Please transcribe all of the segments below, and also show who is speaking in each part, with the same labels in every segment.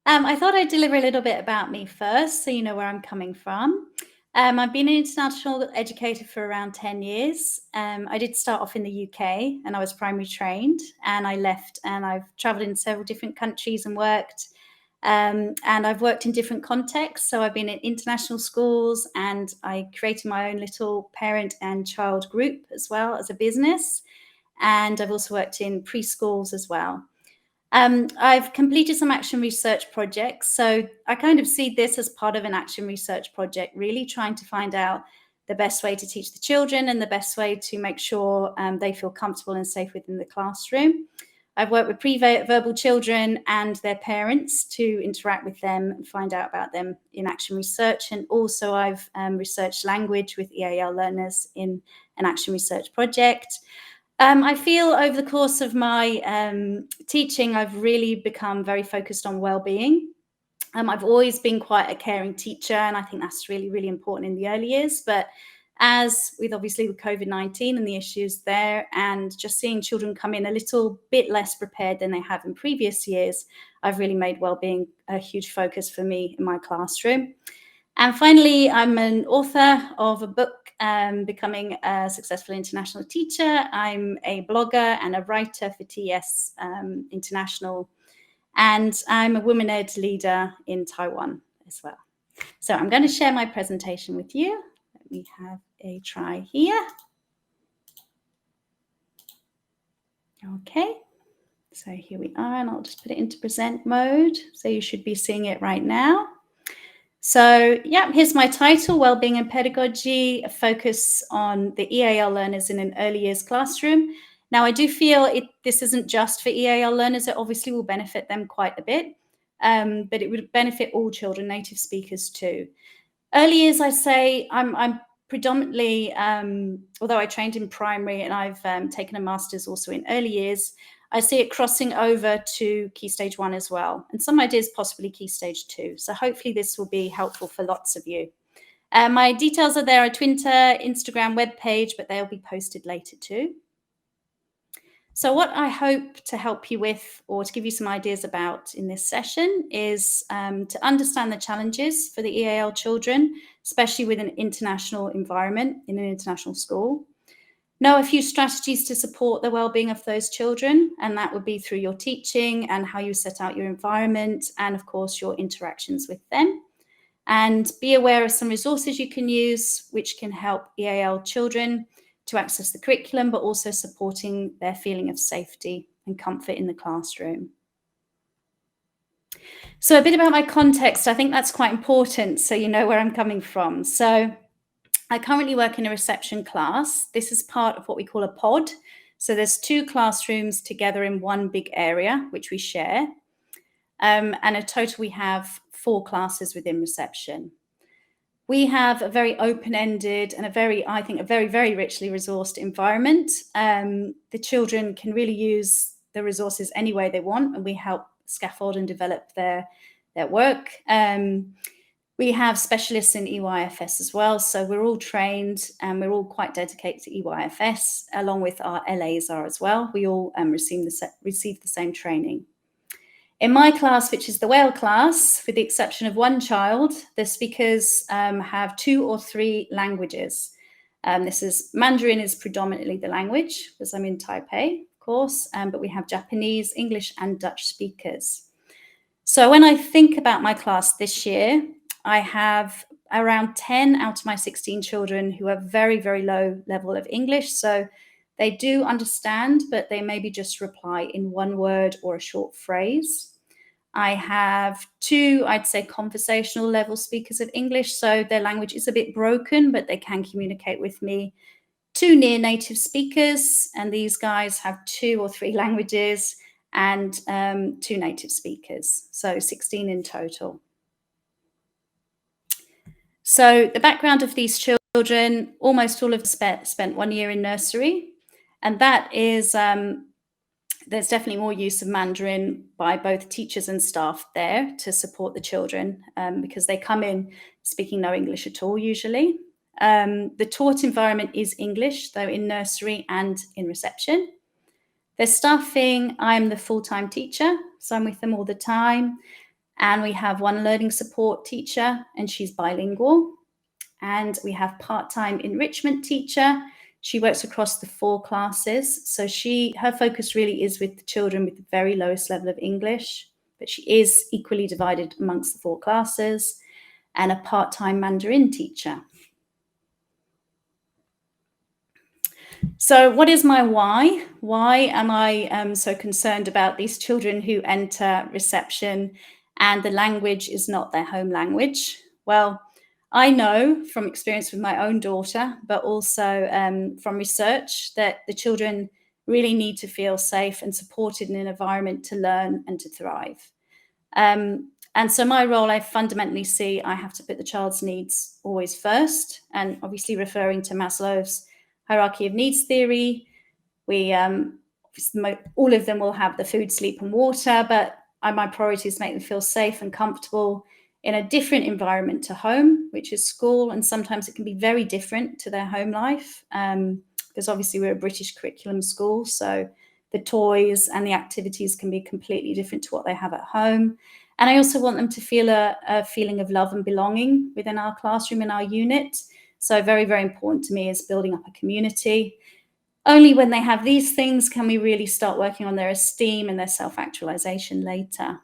Speaker 1: I thought I'd deliver a little bit about me first, so you know where I'm coming from. I've been an international educator for around 10 years. I did start off in the UK and I was primary trained, and I left and I've traveled in several different countries and worked. And I've worked in different contexts. So I've been in international schools and I created my own little parent and child group as well as a business. And I've also worked in preschools as well. I've completed some action research projects. So I kind of see this as part of an action research project, really trying to find out the best way to teach the children and the best way to make sure they feel comfortable and safe within the classroom. I've worked with pre-verbal children and their parents to interact with them and find out about them in action research. And also I've researched language with EAL learners in an action research project. I feel over the course of my teaching, I've really become very focused on well-being. I've always been quite a caring teacher, and I think that's really, really important in the early years. But as with obviously with COVID-19 and the issues there, and just seeing children come in a little bit less prepared than they have in previous years, I've really made well-being a huge focus for me in my classroom. And finally, I'm an author of a book, Becoming a Successful International Teacher. I'm a blogger and a writer for TS International, and I'm a women-led leader in Taiwan as well. So I'm going to share my presentation with you. Let me have a try here. Okay, so here we are, and I'll just put it into present mode. So you should be seeing it right now. So yeah, here's my title, Wellbeing and Pedagogy, a focus on the EAL learners in an early years classroom. Now, I do feel this isn't just for EAL learners. It obviously will benefit them quite a bit, but it would benefit all children, native speakers too. Early years, I say, I'm predominantly, although I trained in primary and I've taken a master's also in early years, I see it crossing over to Key Stage 1 as well, and some ideas possibly Key Stage 2. So hopefully this will be helpful for lots of you. My details are there on Twitter, Instagram, webpage, but they'll be posted later too. So what I hope to help you with, or to give you some ideas about in this session, is to understand the challenges for the EAL children, especially with an international environment in an international school. Know a few strategies to support the well-being of those children, and that would be through your teaching and how you set out your environment and, of course, your interactions with them. And be aware of some resources you can use which can help EAL children to access the curriculum, but also supporting their feeling of safety and comfort in the classroom. So a bit about my context, I think that's quite important so you know where I'm coming from. So I currently work in a reception class. This is part of what we call a pod. So there's 2 classrooms together in one big area, which we share. And a total we have 4 classes within reception. We have a very open-ended and I think a very, very richly resourced environment. The children can really use the resources any way they want, and we help scaffold and develop their work. We have specialists in EYFS as well, so we're all trained and we're all quite dedicated to EYFS, along with our LAs are as well. We all receive the same training. In my class, which is the whale class, with the exception of one child, the speakers have 2 or 3 languages. Mandarin is predominantly the language, because I'm in Taipei, of course, but we have Japanese, English, and Dutch speakers. So when I think about my class this year, I have around 10 out of my 16 children who have very, very low level of English. So they do understand, but they maybe just reply in one word or a short phrase. I have 2, I'd say, conversational level speakers of English. So their language is a bit broken, but they can communicate with me. 2 near native speakers, and these guys have 2 or 3 languages, and 2 native speakers. So 16 in total. So the background of these children, almost all of them spent 1 year in nursery, and that is, there's definitely more use of Mandarin by both teachers and staff there to support the children, because they come in speaking no English at all usually. The taught environment is English, though in nursery and in reception. Their staffing, I'm the full-time teacher, so I'm with them all the time. And we have one learning support teacher, and she's bilingual. And we have part-time enrichment teacher. She works across the 4 classes. So her focus really is with the children with the very lowest level of English, but she is equally divided amongst the 4 classes, and a part-time Mandarin teacher. So what is my why? Why am I so concerned about these children who enter reception and the language is not their home language? Well, I know from experience with my own daughter, but also from research, that the children really need to feel safe and supported in an environment to learn and to thrive. And so my role, I fundamentally see I have to put the child's needs always first, and obviously referring to Maslow's hierarchy of needs theory, we all of them will have the food, sleep, and water, but my priority is to make them feel safe and comfortable in a different environment to home, which is school, and sometimes it can be very different to their home life, because obviously we're a British curriculum school, so the toys and the activities can be completely different to what they have at home. And I also want them to feel a feeling of love and belonging within our classroom and our unit. So very, very important to me is building up a community. Only when they have these things can we really start working on their esteem and their self-actualization later.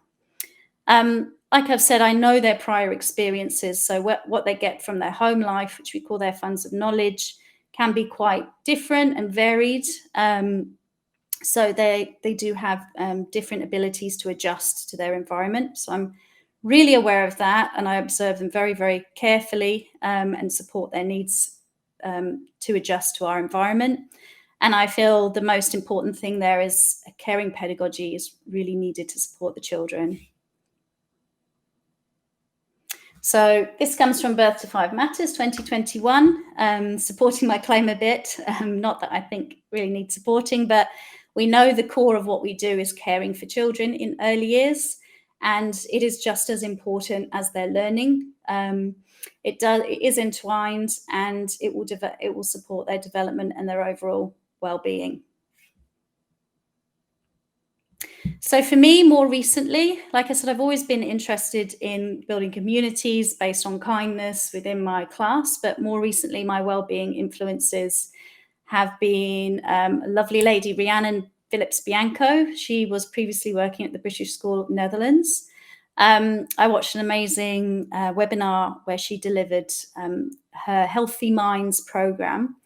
Speaker 1: Like I've said, I know their prior experiences. So what they get from their home life, which we call their funds of knowledge, can be quite different and varied. So they do have different abilities to adjust to their environment. So I'm really aware of that, and I observe them very, very carefully and support their needs to adjust to our environment. And I feel the most important thing there is a caring pedagogy is really needed to support the children. So this comes from Birth to 5 Matters 2021, supporting my claim a bit. Not that I think really needs supporting, but we know the core of what we do is caring for children in early years, and it is just as important as their learning. It is entwined, and it will support their development and their overall well-being. So for me, more recently, like I said, I've always been interested in building communities based on kindness within my class, but more recently, my well-being influences have been a lovely lady, Rhiannon Phillips Bianco. She was previously working at the British School of Netherlands. I watched an amazing webinar where she delivered her Healthy Minds program.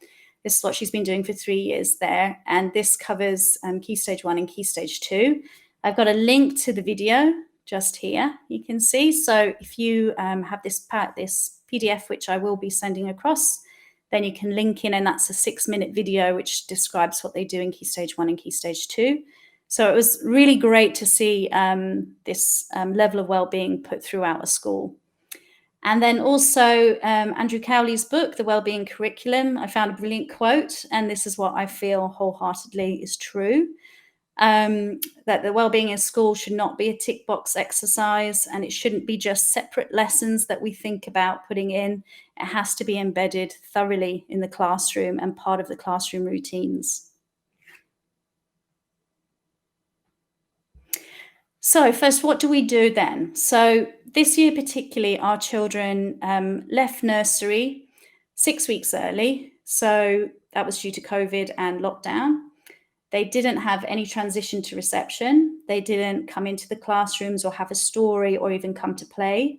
Speaker 1: This is what she's been doing for 3 years there, and this covers Key Stage 1 and Key Stage 2. I've got a link to the video just here, you can see. So if you have this PDF, which I will be sending across, then you can link in, and that's a 6-minute video which describes what they do in Key Stage 1 and Key Stage 2. So it was really great to see this level of well-being put throughout a school. And then also Andrew Cowley's book, The Wellbeing Curriculum, I found a brilliant quote, and this is what I feel wholeheartedly is true, that the wellbeing in school should not be a tick box exercise, and it shouldn't be just separate lessons that we think about putting in. It has to be embedded thoroughly in the classroom and part of the classroom routines. So first, what do we do then? So this year particularly, our children left nursery 6 weeks early. So that was due to COVID and lockdown. They didn't have any transition to reception. They didn't come into the classrooms or have a story or even come to play.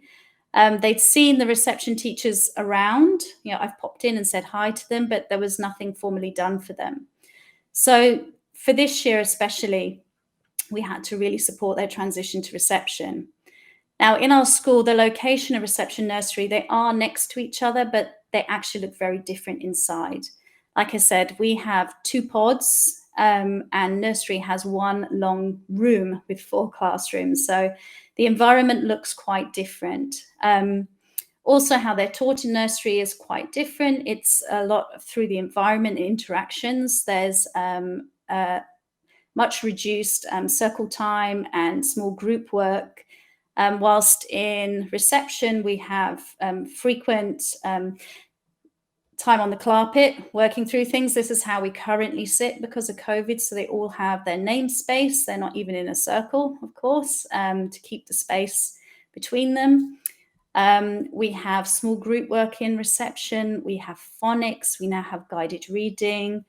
Speaker 1: They'd seen the reception teachers around. You know, I've popped in and said hi to them, but there was nothing formally done for them. So for this year especially, we had to really support their transition to reception. Now, in our school, the location of reception nursery, they are next to each other, but they actually look very different inside. Like I said, we have 2 pods, and nursery has 1 long room with 4 classrooms. So the environment looks quite different. Also, how they're taught in nursery is quite different. It's a lot through the environment and interactions. There's much reduced circle time and small group work. Whilst in reception, we have frequent time on the carpet, working through things. This is how we currently sit because of COVID. So they all have their namespace. They're not even in a circle, of course, to keep the space between them. We have small group work in reception. We have phonics. We now have guided reading.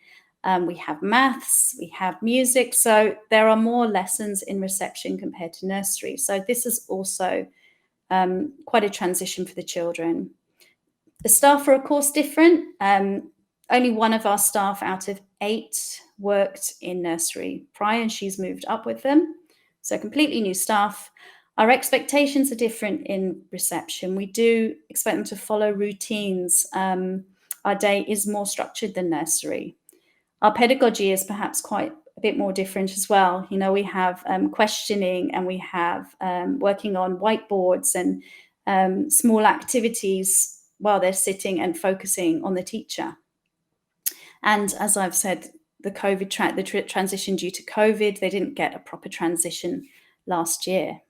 Speaker 1: We have maths. We have music. So there are more lessons in reception compared to nursery. So this is also quite a transition for the children. The staff are, of course, different. Only one of our staff out of 8 worked in nursery prior, and she's moved up with them. So completely new staff. Our expectations are different in reception. We do expect them to follow routines. Our day is more structured than nursery. Our pedagogy is perhaps quite a bit more different as well. You know, we have questioning, and we have working on whiteboards and small activities while they're sitting and focusing on the teacher. And as I've said, the transition due to COVID, they didn't get a proper transition last year.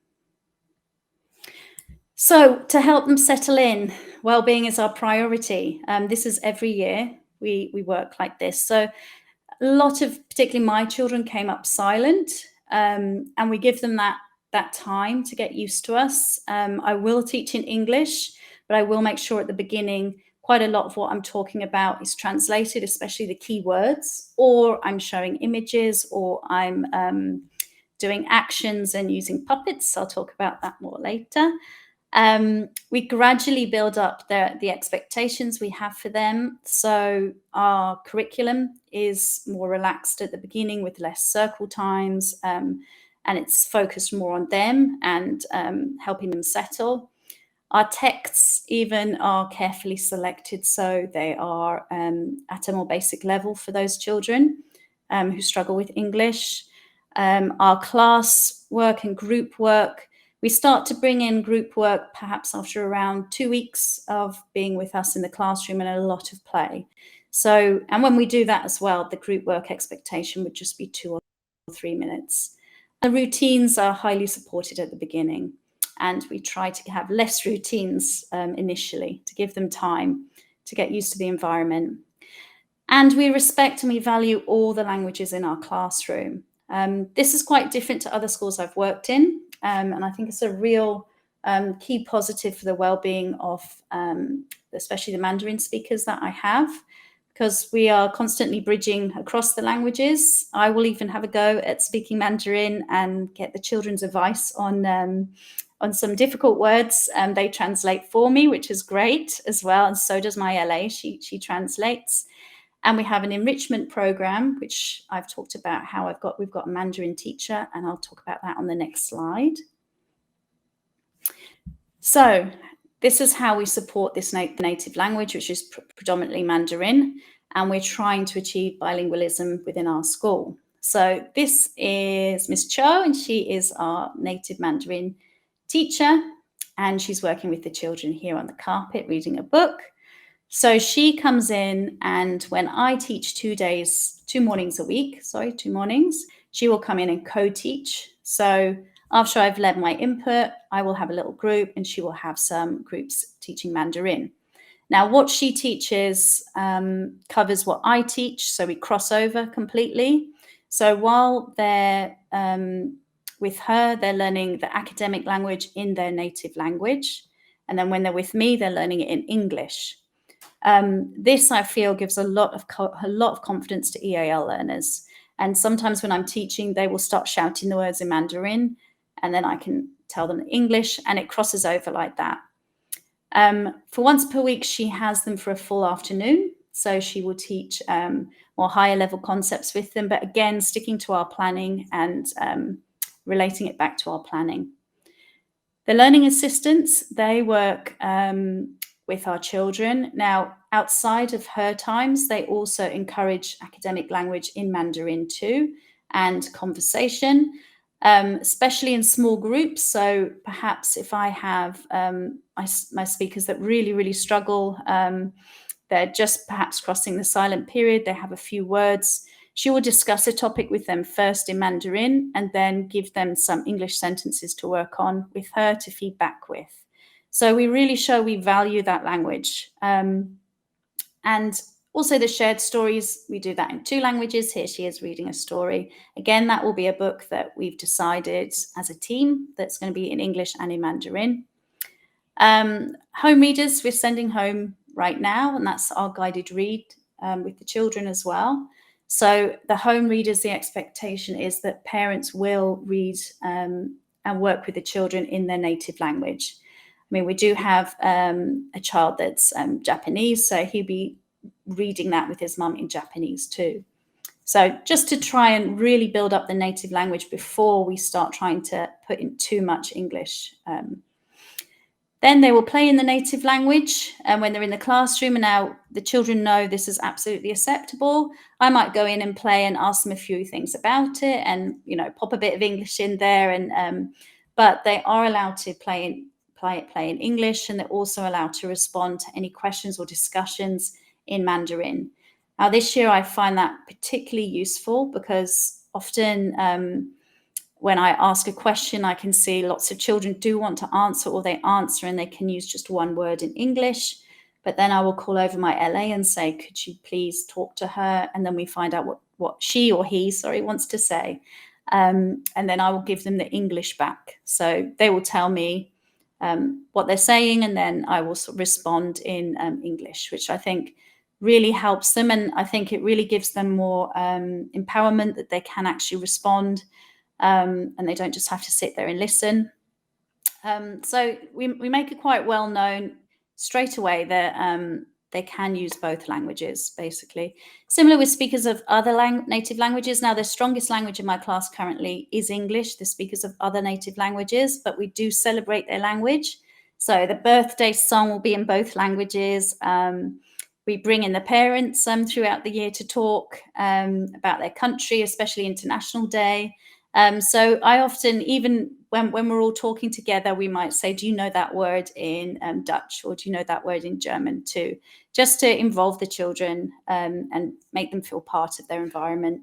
Speaker 1: So to help them settle in, well-being is our priority. This is every year we work like this. So a lot of, particularly my children, came up silent, and we give them that time to get used to us. I will teach in English, but I will make sure at the beginning quite a lot of what I'm talking about is translated, especially the key words, or I'm showing images, or I'm doing actions and using puppets. I'll talk about that more later. We gradually build up the expectations we have for them. So our curriculum is more relaxed at the beginning with less circle times, and it's focused more on them and helping them settle. Our texts even are carefully selected, so they are at a more basic level for those children who struggle with English. Our class work and group work, we start to bring in group work perhaps after around 2 weeks of being with us in the classroom and a lot of play. So, and when we do that as well, the group work expectation would just be 2 or 3 minutes. The routines are highly supported at the beginning, and we try to have less routines initially to give them time to get used to the environment. And we respect and we value all the languages in our classroom. This is quite different to other schools I've worked in, and I think it's a real key positive for the well-being of especially the Mandarin speakers that I have, because we are constantly bridging across the languages. I will even have a go at speaking Mandarin and get the children's advice on some difficult words. They translate for me, which is great as well, and so does my LA. She translates. And we have an enrichment program, which I've talked about how we've got a Mandarin teacher, and I'll talk about that on the next slide. So this is how we support this native language, which is predominantly Mandarin, and we're trying to achieve bilingualism within our school. So this is Miss Cho, and she is our native Mandarin teacher, and she's working with the children here on the carpet reading a book. So she comes in, and when I teach 2 mornings a week, she will come in and co-teach. So after I've led my input, I will have a little group, and she will have some groups teaching Mandarin. Now, what she teaches covers what I teach, so we cross over completely. So while they're with her, they're learning the academic language in their native language. And then when they're with me, they're learning it in English. This, I feel, gives a lot of confidence to EAL learners. And sometimes when I'm teaching, they will start shouting the words in Mandarin, and then I can tell them English, and it crosses over like that. For once per week, she has them for a full afternoon. So she will teach more higher level concepts with them, but again, sticking to our planning and relating it back to our planning. The learning assistants, they work with our children. Now, outside of her times, they also encourage academic language in Mandarin too, and conversation, especially in small groups. So perhaps if I have my speakers that really, really struggle, they're just perhaps crossing the silent period, they have a few words, she will discuss a topic with them first in Mandarin and then give them some English sentences to work on with her to feed back with. So we really show we value that language. And also the shared stories, we do that in 2 languages. Here she is reading a story. Again, that will be a book that we've decided as a team that's going to be in English and in Mandarin. Home readers, we're sending home right now, and that's our guided read with the children as well. So the home readers, the expectation is that parents will read and work with the children in their native language. I mean, we do have a child that's Japanese, so he'll be reading that with his mum in Japanese too. So just to try and really build up the native language before we start trying to put in too much English. Then they will play in the native language when they're in the classroom, and now the children know this is absolutely acceptable. I might go in and play and ask them a few things about it, and pop a bit of English in there, and but they are allowed to play in English, and they're also allowed to respond to any questions or discussions in Mandarin. Now this year I find that particularly useful because often when I ask a question, I can see lots of children do want to answer, or they answer and they can use just one word in English. But then I will call over my LA and say, could you please talk to her? And then we find out what she or he, wants to say. And then I will give them the English back. So they will tell me what they're saying, and then I will respond in English, which I think really helps them. And I think it really gives them more empowerment that they can actually respond. And they don't just have to sit there and listen. So we make it quite well known straight away that they can use both languages, basically. Similar with speakers of other native languages. Now, the strongest language in my class currently is English, the speakers of other native languages, but we do celebrate their language. So the birthday song will be in both languages. We bring in the parents throughout the year to talk about their country, especially International Day. So I often, even when we're all talking together, we might say, do you know that word in Dutch, or do you know that word in German too? Just to involve the children and make them feel part of their environment.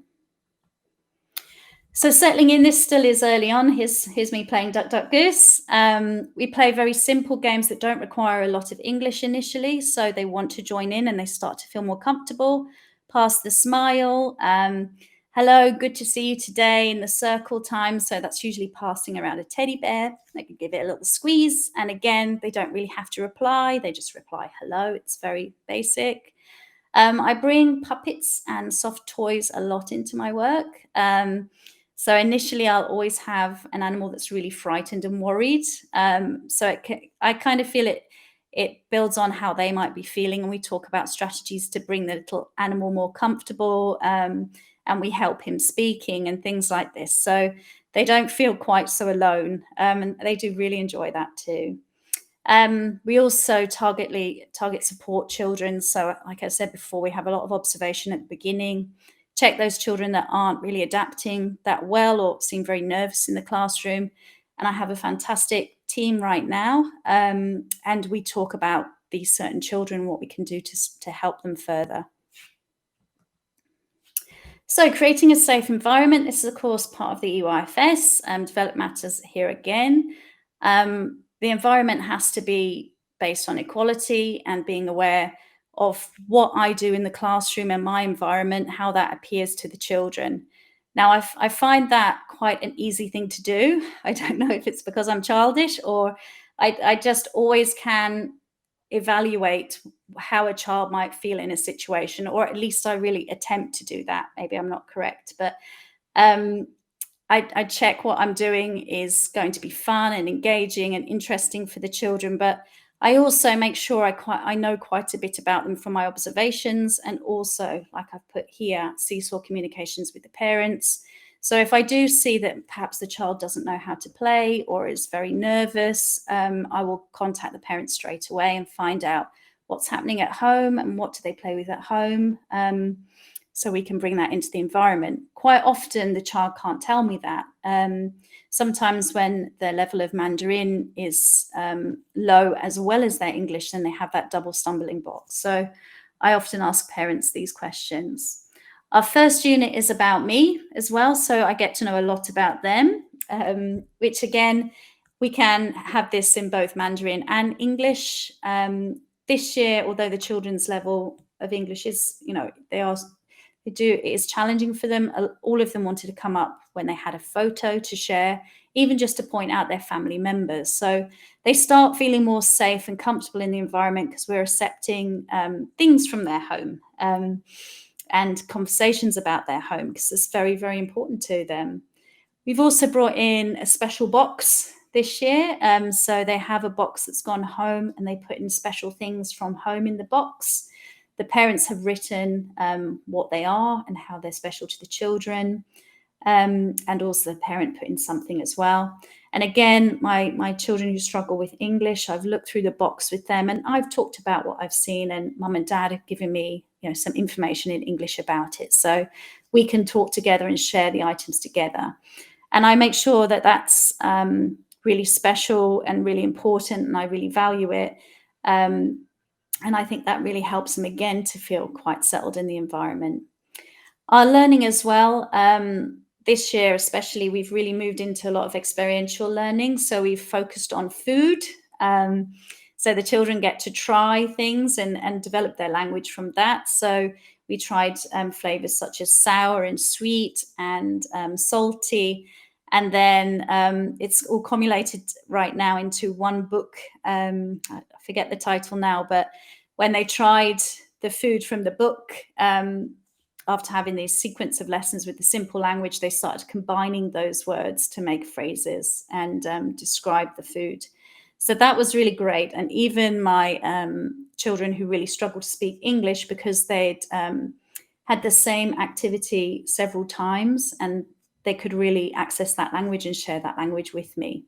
Speaker 1: So settling in, this still is early on. Here's me playing Duckgoose. We play very simple games that don't require a lot of English initially, so they want to join in and they start to feel more comfortable. Pass the smile. Hello, good to see you today, in the circle time. So that's usually passing around a teddy bear. They can give it a little squeeze. And again, they don't really have to reply. They just reply hello. It's very basic. I bring puppets and soft toys a lot into my work. So initially, I'll always have an animal that's really frightened and worried. I kind of feel it builds on how they might be feeling. And we talk about strategies to bring the little animal more comfortable. And we help him speaking and things like this. So they don't feel quite so alone. And they do really enjoy that too. We also target support children. So like I said before, we have a lot of observation at the beginning, check those children that aren't really adapting that well or seem very nervous in the classroom. And I have a fantastic team right now. And we talk about these certain children, what we can do to help them further. So creating a safe environment, this is of course part of the EYFS, Develop Matters here again. The environment has to be based on equality and being aware of what I do in the classroom and my environment, how that appears to the children. Now, I find that quite an easy thing to do. I don't know if it's because I'm childish, or I just always can evaluate how a child might feel in a situation, or at least I really attempt to do that. Maybe I'm not correct, but I check what I'm doing is going to be fun and engaging and interesting for the children, but I also make sure I know quite a bit about them from my observations, and also, like I've put here, seesaw communications with the parents. So if I do see that perhaps the child doesn't know how to play or is very nervous, I will contact the parents straight away and find out what's happening at home and what do they play with at home, so we can bring that into the environment. Quite often the child can't tell me that. Sometimes when their level of Mandarin is low as well as their English, then they have that double stumbling block. So I often ask parents these questions. Our first unit is about me as well, so I get to know a lot about them, which again, we can have this in both Mandarin and English. This year, although the children's level of English is, It is challenging for them. All of them wanted to come up when they had a photo to share, even just to point out their family members. So they start feeling more safe and comfortable in the environment because we're accepting things from their home and conversations about their home, because it's very, very important to them. We've also brought in a special box this year. So they have a box that's gone home and they put in special things from home in the box. The parents have written what they are and how they're special to the children. And also the parent put in something as well. And again, my children who struggle with English, I've looked through the box with them and I've talked about what I've seen, and mum and dad have given me, some information in English about it. So we can talk together and share the items together. And I make sure that that's really special and really important, and I really value it. And I think that really helps them, again, to feel quite settled in the environment. Our learning as well, this year especially, we've really moved into a lot of experiential learning. So we've focused on food. So the children get to try things and develop their language from that. So we tried flavors such as sour and sweet and salty. And then it's all cumulated right now into one book. I forget the title now, but when they tried the food from the book, after having this sequence of lessons with the simple language, they started combining those words to make phrases and describe the food. So that was really great. And even my children who really struggled to speak English, because they'd had the same activity several times, and they could really access that language and share that language with me.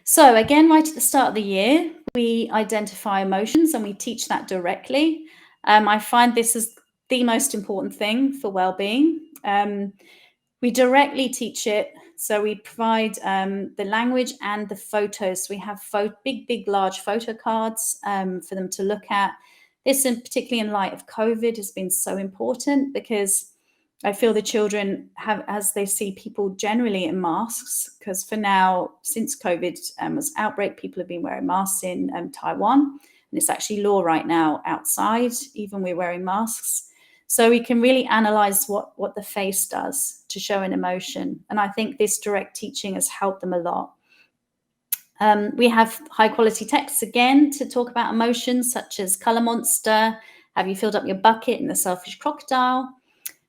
Speaker 1: So again, right at the start of the year, we identify emotions and we teach that directly. I find this is the most important thing for well-being. We directly teach it. So we provide the language and the photos. We have big, large photo cards for them to look at. This, particularly in light of COVID, has been so important, because I feel the children have, as they see people generally in masks, because for now, since COVID was outbreak, people have been wearing masks in Taiwan, and it's actually law right now outside, even we're wearing masks. So we can really analyze what the face does to show an emotion. And I think this direct teaching has helped them a lot. We have high quality texts again to talk about emotions, such as Color Monster, Have You Filled Up Your Bucket, and The Selfish Crocodile.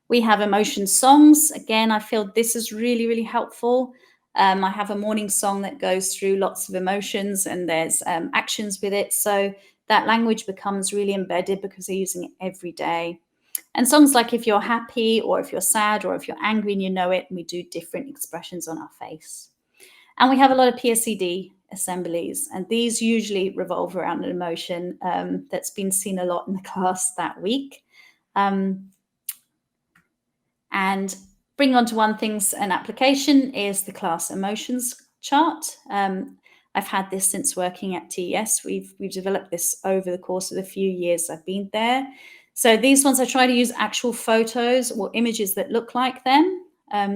Speaker 1: We have emotion songs. Again, I feel this is really, really helpful. I have a morning song that goes through lots of emotions, and there's actions with it. So that language becomes really embedded because they're using it every day. And songs like If You're Happy, or If You're Sad, or If You're Angry and You Know It, and we do different expressions on our face. And we have a lot of PSED assemblies, and these usually revolve around an emotion that's been seen a lot in the class that week. And bring on to one things, an application is the class emotions chart. I've had this since working at TES. We've developed this over the course of the few years I've been there. So these ones, I try to use actual photos or images that look like them.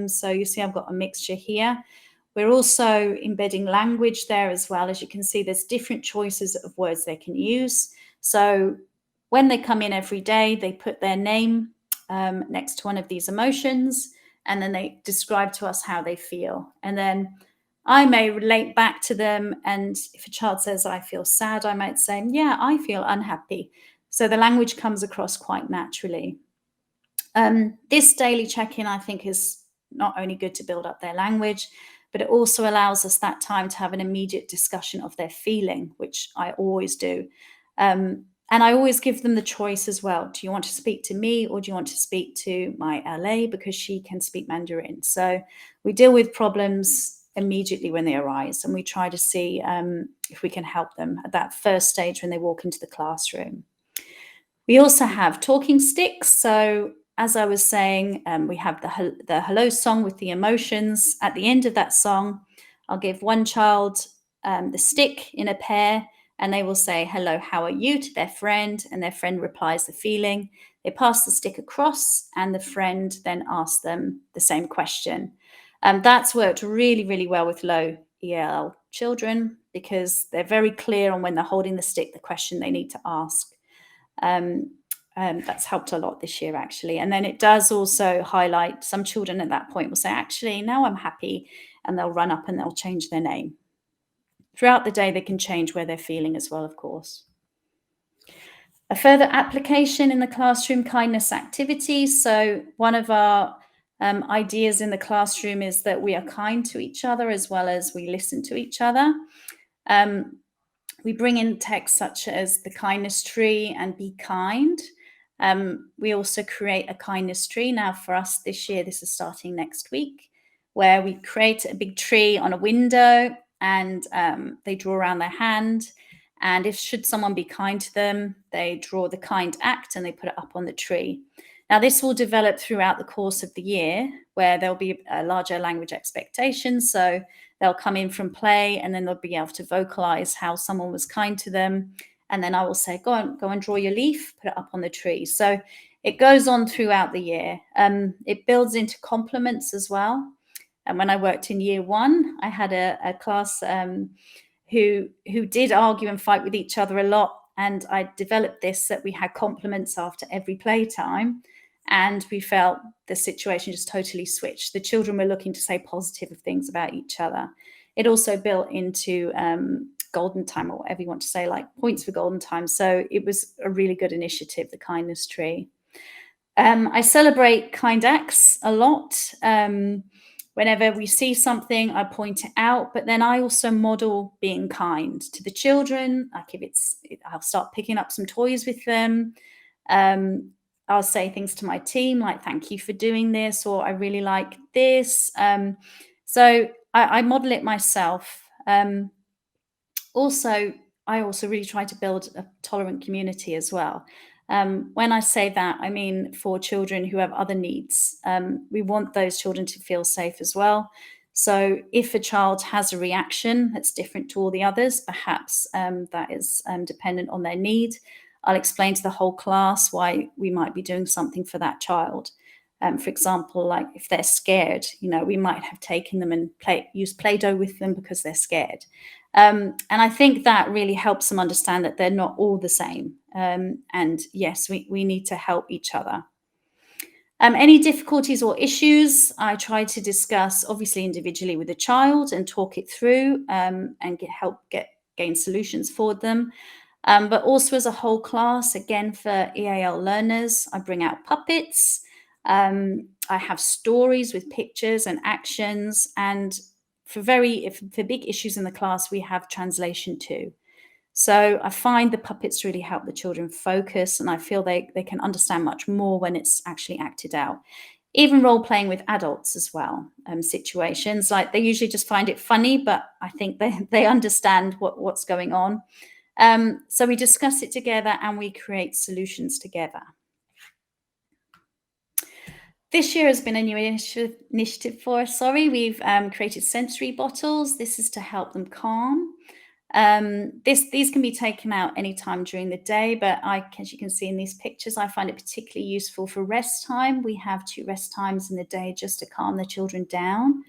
Speaker 1: So you see I've got a mixture here. We're also embedding language there as well. As you can see, there's different choices of words they can use. So when they come in every day, they put their name next to one of these emotions, and then they describe to us how they feel. And then I may relate back to them. And if a child says, I feel sad, I might say, yeah, I feel unhappy. So the language comes across quite naturally. This daily check-in, I think, is not only good to build up their language, but it also allows us that time to have an immediate discussion of their feeling, which I always do. And I always give them the choice as well. Do you want to speak to me, or do you want to speak to my LA, because she can speak Mandarin? So we deal with problems immediately when they arise, and we try to see if we can help them at that first stage when they walk into the classroom. We also have talking sticks. So as I was saying, we have the hello song with the emotions. At the end of that song, I'll give one child the stick in a pair, and they will say, hello, how are you, to their friend, and their friend replies the feeling. They pass the stick across, and the friend then asks them the same question. That's worked really, really well with low EAL children, because they're very clear on when they're holding the stick, the question they need to ask. That's helped a lot this year, actually. And then it does also highlight some children at that point will say, actually, now I'm happy, and they'll run up and they'll change their name. Throughout the day, they can change where they're feeling as well, of course. A further application in the classroom, kindness activities. So one of our ideas in the classroom is that we are kind to each other as well as we listen to each other. We bring in texts such as the kindness tree and be kind. We also create a kindness tree. Now for us this year, this is starting next week, where we create a big tree on a window, and they draw around their hand. And if should someone be kind to them, they draw the kind act and they put it up on the tree. Now this will develop throughout the course of the year, where there'll be a larger language expectation. So they'll come in from play, and then they'll be able to vocalize how someone was kind to them. And then I will say, go and draw your leaf, put it up on the tree. So it goes on throughout the year. It builds into compliments as well. And when I worked in year 1, I had a class who did argue and fight with each other a lot. And I developed this, that we had compliments after every playtime. And we felt the situation just totally switched. The children were looking to say positive things about each other. It also built into golden time, or whatever you want to say, like points for golden time. So it was a really good initiative, the kindness tree. I celebrate kind acts a lot. Whenever we see something, I point it out, but then I also model being kind to the children. I'll start picking up some toys with them. I'll say things to my team like, thank you for doing this, or I really like this. So I model it myself. Also, I also really try to build a tolerant community as well. When I say that, I mean for children who have other needs. We want those children to feel safe as well. So if a child has a reaction that's different to all the others, perhaps that is dependent on their need, I'll explain to the whole class why we might be doing something for that child. For example, like if they're scared, we might have taken them and used Play-Doh with them because they're scared. And I think that really helps them understand that they're not all the same. And yes, we need to help each other. Any difficulties or issues, I try to discuss obviously individually with the child and talk it through and gain solutions for them. But also as a whole class, again, for EAL learners, I bring out puppets. I have stories with pictures and actions. And for big issues in the class, we have translation too. So I find the puppets really help the children focus, and I feel they can understand much more when it's actually acted out. Even role playing with adults as well, situations like they usually just find it funny, but I think they understand what's going on. So we discuss it together and we create solutions together. This year has been a new initiative for us. We've created sensory bottles. This is to help them calm. These can be taken out anytime during the day, but as you can see in these pictures, I find it particularly useful for rest time. We have 2 rest times in the day just to calm the children down.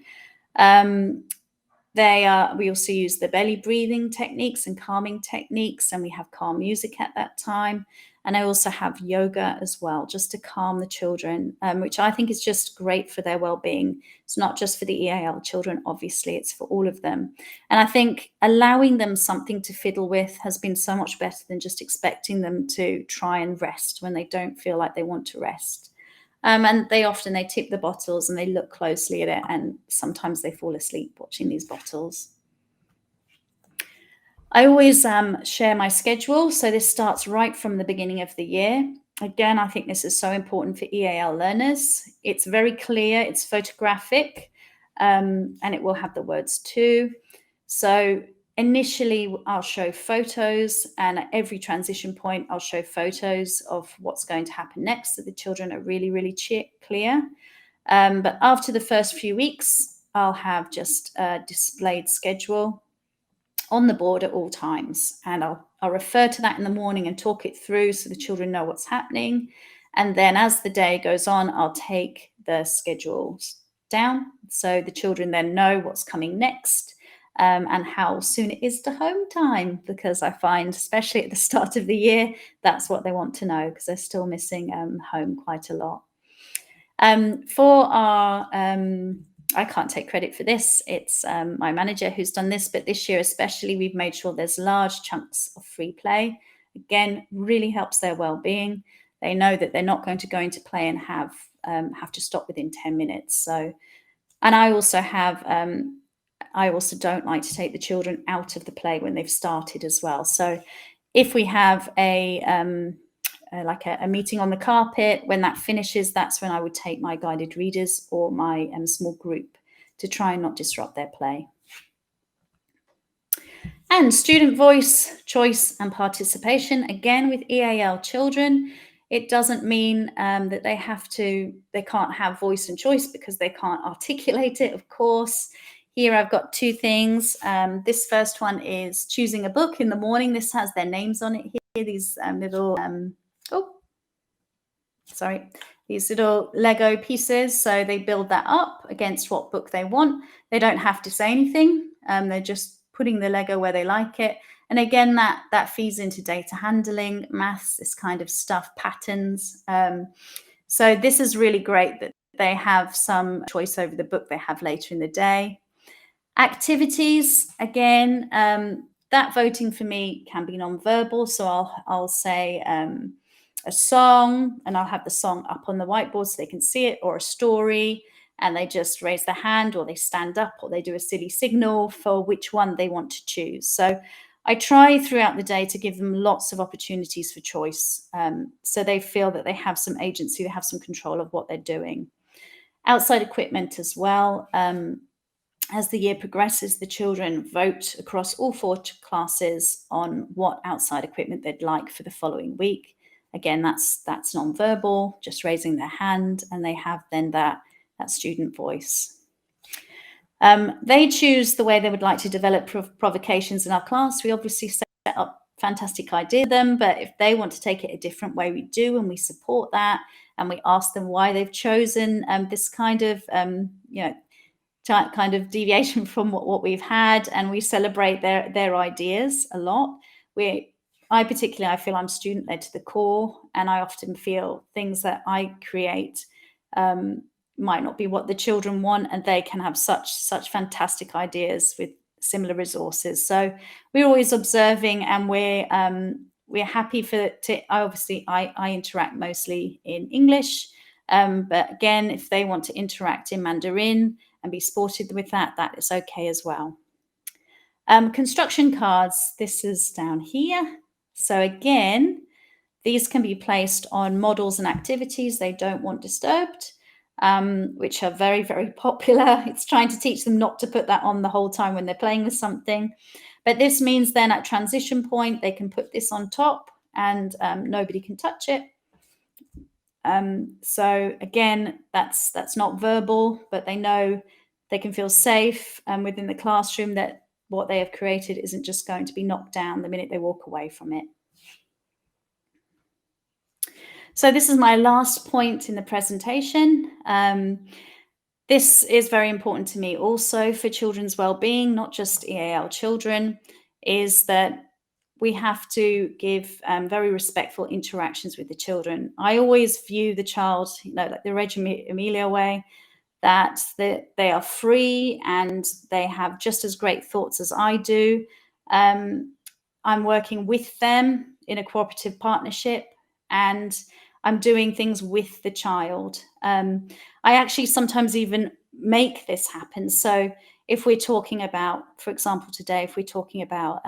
Speaker 1: We also use the belly breathing techniques and calming techniques, and we have calm music at that time. And I also have yoga as well, just to calm the children, which I think is just great for their well-being. It's not just for the EAL children, obviously, it's for all of them. And I think allowing them something to fiddle with has been so much better than just expecting them to try and rest when they don't feel like they want to rest. And they tip the bottles and they look closely at it, and sometimes they fall asleep watching these bottles. I always share my schedule. So this starts right from the beginning of the year. Again, I think this is so important for EAL learners. It's very clear, it's photographic, and it will have the words too. So initially, I'll show photos, and at every transition point, I'll show photos of what's going to happen next, so the children are really, really clear. But after the first few weeks, I'll have just a displayed schedule on the board at all times. And I'll refer to that in the morning and talk it through so the children know what's happening. And then as the day goes on, I'll take the schedules down so the children then know what's coming next. and how soon it is to home time, because I find, especially at the start of the year, that's what they want to know, because they're still missing home quite a lot. For our, I can't take credit for this, it's my manager who's done this, but this year especially, we've made sure there's large chunks of free play. Again, really helps their well-being. They know that they're not going to go into play and have to stop within 10 minutes. So, and I also have, I also don't like to take the children out of the play when they've started as well. So if we have like a meeting on the carpet, when that finishes, that's when I would take my guided readers or my small group to try and not disrupt their play. And student voice, choice and participation. Again, with EAL children, it doesn't mean that they can't have voice and choice because they can't articulate it, of course. Here I've got two things. This first one is choosing a book in the morning. This has their names on it here, these little, these little Lego pieces. So they build that up against what book they want. They don't have to say anything. They're just putting the Lego where they like it. And again, that feeds into data handling, maths, this kind of stuff, patterns. So this is really great that they have some choice over the book they have later in the day. Activities, again, that voting for me can be non-verbal. So I'll say a song, and I'll have the song up on the whiteboard so they can see it, or a story, and they just raise their hand or they stand up or they do a silly signal for which one they want to choose. So I try throughout the day to give them lots of opportunities for choice, so they feel that they have some agency, they have some control of what they're doing. Outside equipment as well. As the year progresses, the children vote across all 4 classes on what outside equipment they'd like for the following week. Again, that's non-verbal, just raising their hand, and they have then that student voice. They choose the way they would like to develop provocations in our class. We obviously set up fantastic idea them, but if they want to take it a different way, we do, and we support that, and we ask them why they've chosen this kind of kind of deviation from what we've had, and we celebrate their ideas a lot. I feel I'm student led to the core, and I often feel things that I create might not be what the children want, and they can have such fantastic ideas with similar resources. So we're always observing, and we're happy I interact mostly in English, but again, if they want to interact in Mandarin and be supported with that is okay as well. Construction cards, this is down here. So again, these can be placed on models and activities they don't want disturbed, which are very, very popular. It's trying to teach them not to put that on the whole time when they're playing with something. But this means then at transition point, they can put this on top and nobody can touch it. So again, that's not verbal, but they know they can feel safe within the classroom, that what they have created isn't just going to be knocked down the minute they walk away from it. So this is my last point in the presentation. This is very important to me also for children's well-being, not just EAL children, is that we have to give very respectful interactions with the children. I always view the child, like the Reggio Emilia way, that they are free and they have just as great thoughts as I do. I'm working with them in a cooperative partnership, and I'm doing things with the child. I actually sometimes even make this happen. So if we're talking about, for example, today, if we're talking about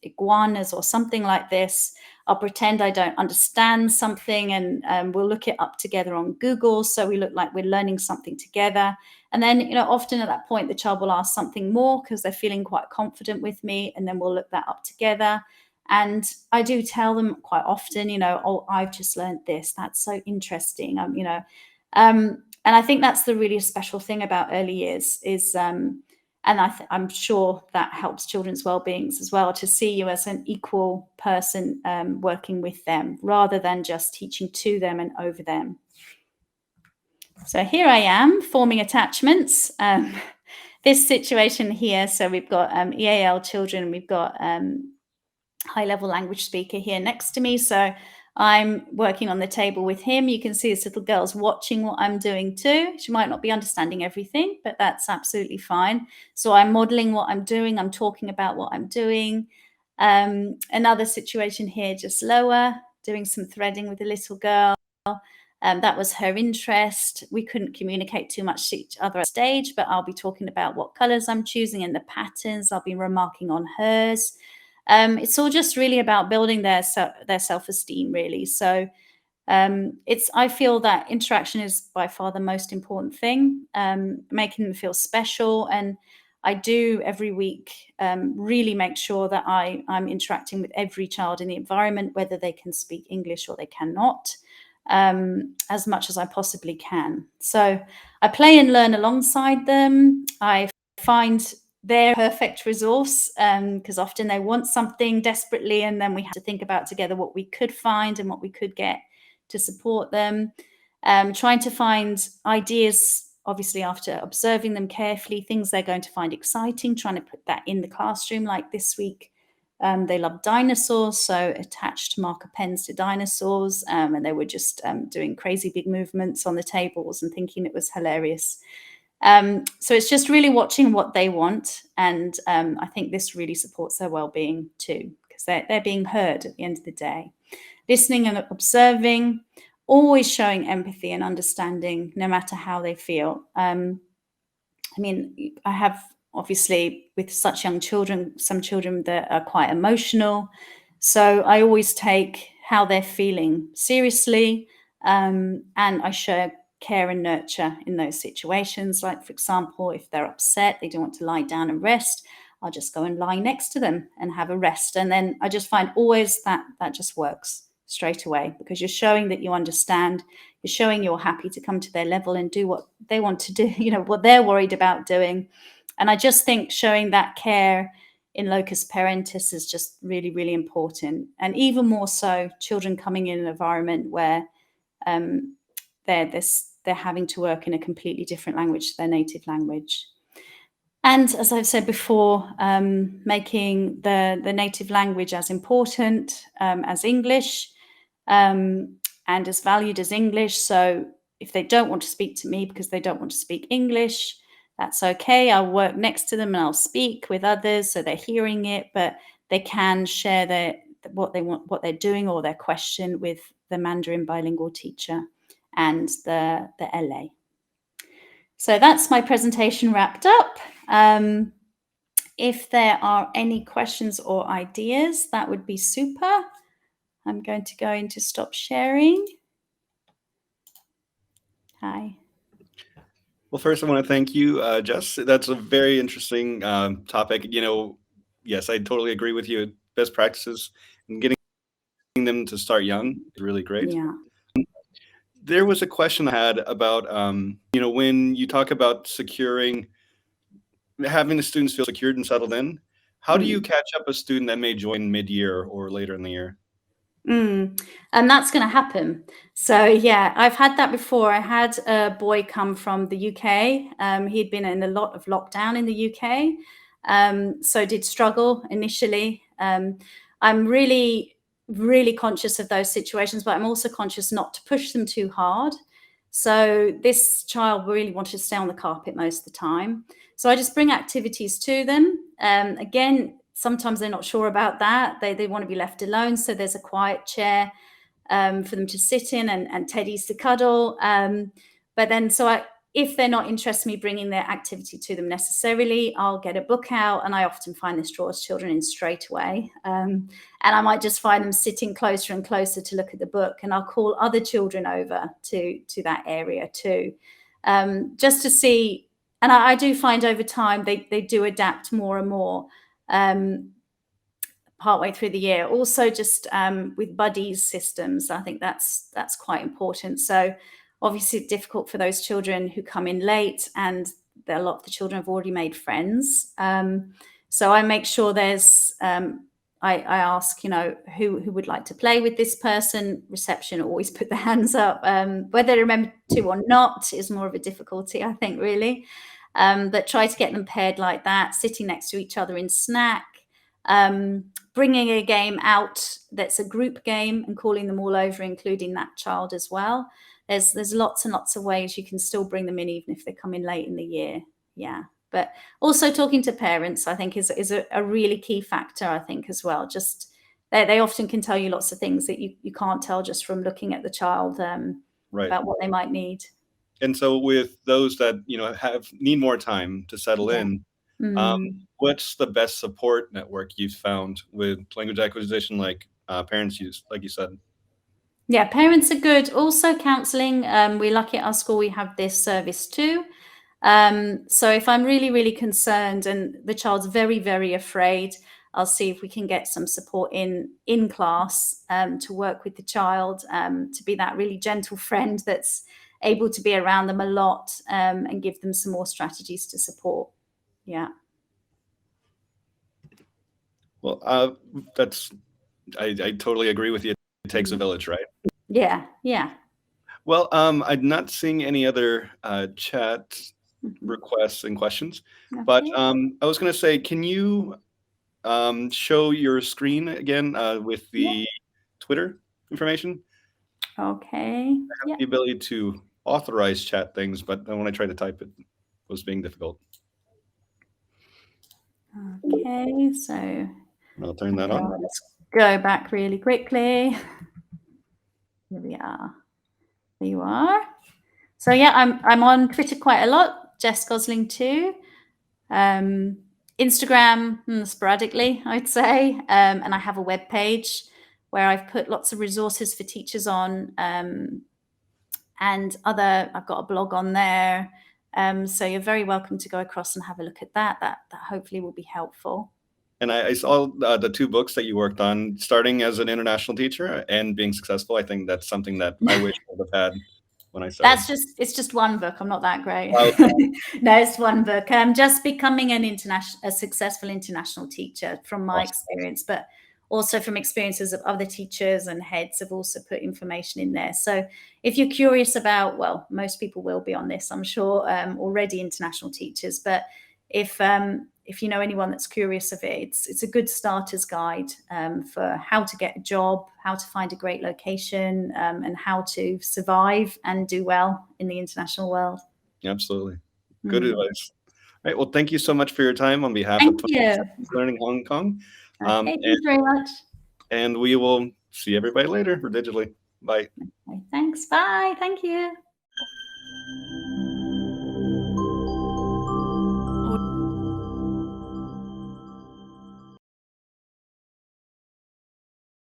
Speaker 1: iguanas or something like this, I'll pretend I don't understand something, and we'll look it up together on Google. So we look like we're learning something together. And then, often at that point, the child will ask something more because they're feeling quite confident with me. And then we'll look that up together. And I do tell them quite often, oh, I've just learned this. That's so interesting. And I think that's the really special thing about early years is, and I'm sure that helps children's well-beings as well, to see you as an equal person working with them rather than just teaching to them and over them. So here I am forming attachments. this situation here, so we've got EAL children, we've got high-level language speaker here next to me. So I'm working on the table with him. You can see this little girl's watching what I'm doing too. She might not be understanding everything, but that's absolutely fine. So I'm modeling what I'm doing. I'm talking about what I'm doing. Another situation here, just lower, doing some threading with a little girl. That was her interest. We couldn't communicate too much to each other at stage, but I'll be talking about what colors I'm choosing and the patterns. I'll be remarking on hers. It's all just really about building their self-esteem, really. So I feel that interaction is by far the most important thing, making them feel special. And I do every week really make sure that I'm interacting with every child in the environment, whether they can speak English or they cannot, as much as I possibly can. So I play and learn alongside them. I find their perfect resource, because often they want something desperately, and then we have to think about together what we could find and what we could get to support them. Trying to find ideas, obviously after observing them carefully, things they're going to find exciting, trying to put that in the classroom. Like this week, they love dinosaurs, so attached marker pens to dinosaurs, and they were just doing crazy big movements on the tables and thinking it was hilarious. So it's just really watching what they want, and I think this really supports their well-being too, because they're being heard at the end of the day. Listening and observing, always showing empathy and understanding, no matter how they feel. I mean, I have obviously with such young children, some children that are quite emotional. So I always take how they're feeling seriously, and I show care and nurture in those situations. Like, for example, if they're upset, they don't want to lie down and rest, I'll just go and lie next to them and have a rest. And then I just find always that just works straight away, because you're showing that you understand, you're showing you're happy to come to their level and do what they want to do, what they're worried about doing. And I just think showing that care in locus parentis is just really, really important. And even more so, children coming in an environment where they're having to work in a completely different language to their native language. And as I've said before, making the native language as important as English, and as valued as English. So if they don't want to speak to me because they don't want to speak English, that's okay. I'll work next to them and I'll speak with others so they're hearing it, but they can share what they want, what they're doing, or their question with the Mandarin bilingual teacher and the LA. So that's my presentation wrapped up. If there are any questions or ideas, that would be super. I'm going to go into stop sharing. Hi.
Speaker 2: Well, first I want to thank you, Jess. That's a very interesting topic. Yes, I totally agree with you. Best practices and getting them to start young is really great.
Speaker 1: Yeah.
Speaker 2: There was a question I had about, when you talk about having the students feel secured and settled in, how do you catch up a student that may join mid-year or later in the year?
Speaker 1: And that's going to happen. So yeah, I've had that before. I had a boy come from the UK. He'd been in a lot of lockdown in the UK, so did struggle initially. I'm really, really conscious of those situations, but I'm also conscious not to push them too hard. So this child really wanted to stay on the carpet most of the time. So I just bring activities to them. Again, sometimes they're not sure about that. They want to be left alone. So there's a quiet chair for them to sit in, and teddies to cuddle. But then, if they're not interested in me bringing their activity to them necessarily, I'll get a book out, and I often find this draws children in straight away. And I might just find them sitting closer and closer to look at the book, and I'll call other children over to that area too, just to see. And I do find over time they do adapt more and more partway through the year. Also, just with buddies systems, I think that's quite important. So obviously it's difficult for those children who come in late, and a lot of the children have already made friends. So I make sure there's I ask, who would like to play with this person. Reception always put their hands up. Whether they remember to or not is more of a difficulty, I think, really. but try to get them paired like that, sitting next to each other in snack, bringing a game out that's a group game and calling them all over, including that child as well. There's lots and lots of ways you can still bring them in, even if they come in late in the year. Yeah. But also talking to parents, I think, is a really key factor, I think, as well. Just they often can tell you lots of things that you can't tell just from looking at the child
Speaker 2: Right.
Speaker 1: about what they might need.
Speaker 2: And so with those that, need more time to settle
Speaker 1: Yeah.
Speaker 2: in,
Speaker 1: Mm.
Speaker 2: what's the best support network you've found with language acquisition, like parents use, like you said?
Speaker 1: Yeah, parents are good. Also, counselling. We're lucky at our school, we have this service too. So if I'm really, really concerned and the child's very, very afraid, I'll see if we can get some support in class to work with the child, to be that really gentle friend that's able to be around them a lot, and give them some more strategies to support. Yeah.
Speaker 2: Well, I totally agree with you. It takes a village, right?
Speaker 1: Yeah. Yeah.
Speaker 2: Well, I'm not seeing any other chat
Speaker 1: Mhm.
Speaker 2: requests and questions, but
Speaker 1: Okay.
Speaker 2: I was going to say, can you show your screen again with
Speaker 1: Yeah.
Speaker 2: the Twitter information?
Speaker 1: Okay.
Speaker 2: I have
Speaker 1: Yeah.
Speaker 2: the ability to authorize chat things, but when I tried to type it, it was being difficult.
Speaker 1: Okay. So
Speaker 2: I'll turn that on.
Speaker 1: let's go back really quickly. Here we are. There you are. So yeah, I'm on Twitter quite a lot. Jess Gosling too. Instagram sporadically, I'd say, and I have a web page where I've put lots of resources for teachers on, and I've got a blog on there. So you're very welcome to go across and have a look at that. That hopefully will be helpful.
Speaker 2: And I saw the 2 books that you worked on, starting as an international teacher and being successful. I think that's something that I wish I would have had when I started.
Speaker 1: It's just one book. I'm not that great.
Speaker 2: Okay.
Speaker 1: No, it's one book. Just becoming a successful international teacher from my
Speaker 2: Awesome.
Speaker 1: experience, but also from experiences of other teachers and heads have also put information in there. So if you're curious about, well, most people will be on this, I'm sure, already international teachers, but if you know anyone that's curious of it, it's a good starter's guide for how to get a job, how to find a great location, and how to survive and do well in the international world.
Speaker 2: Absolutely. Good advice. All right. Well, thank you so much for your time on behalf of
Speaker 1: Thank you.
Speaker 2: Learning Hong Kong.
Speaker 1: Okay, thanks very much.
Speaker 2: And we will see everybody later or digitally. Bye.
Speaker 1: Okay, thanks. Bye. Thank you.